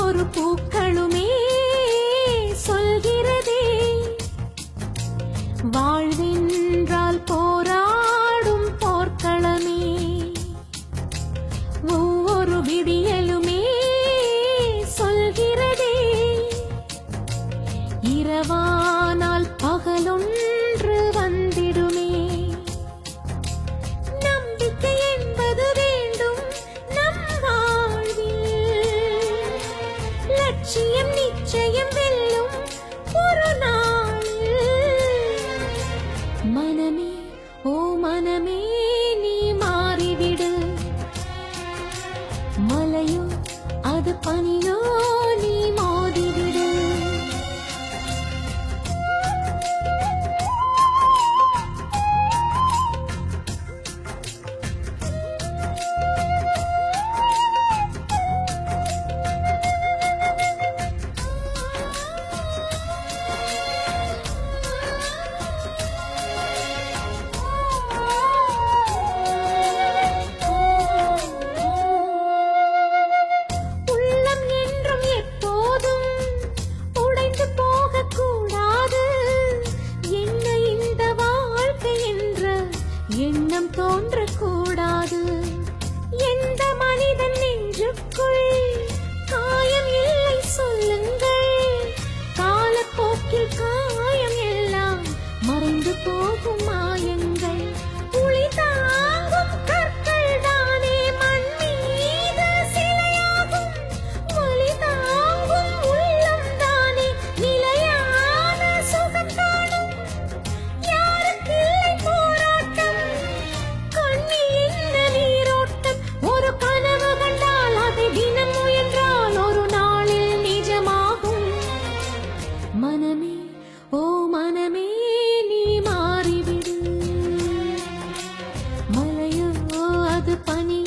ஒவ்வொரு பூக்களுமே சொல்கிறதே வாழ்வென்றால் போராடும் போர்க்களமே ஒவ்வொரு விடியலுமே சொல்கிறதே இரவானால் பகலொன்று வந்திடுமே நம்பிக்கை என்பது வேண்டும் நம் வாழ்வில் லட்சியம் நிச்சயம் வெல்லும் ஒரு நாள் மனமே ஓ மனமே நீ மாறிவிடு மலையோ அது பனியோ நீ மோதிவிடு எண்ணம் தோன்றக்கூடாது எந்த மனிதன் நெஞ்சுக்குள் காயம் இல்லை சொல்லுங்கள் காலப்போக்கில் காயம் எல்லாம் மறைந்து போகும் மாயங்கள் உளி தாங்கும் கற்கள் தானே மண் மீது சிலையாகும் வலி தாங்கும் உள்ளம் தானே நிலையான சுகம் தானும் யாருக்கு இல்லை போராட்டம் கண்ணில் என்ன நீரோட்டம் ஒரு கனவு கண்டால் அதை தினம் முயன்றால் ஒரு நாளில் நிஜமாகும் மனமே ஓ மனமே நீ மாறிவிடு மலையோ அது பனி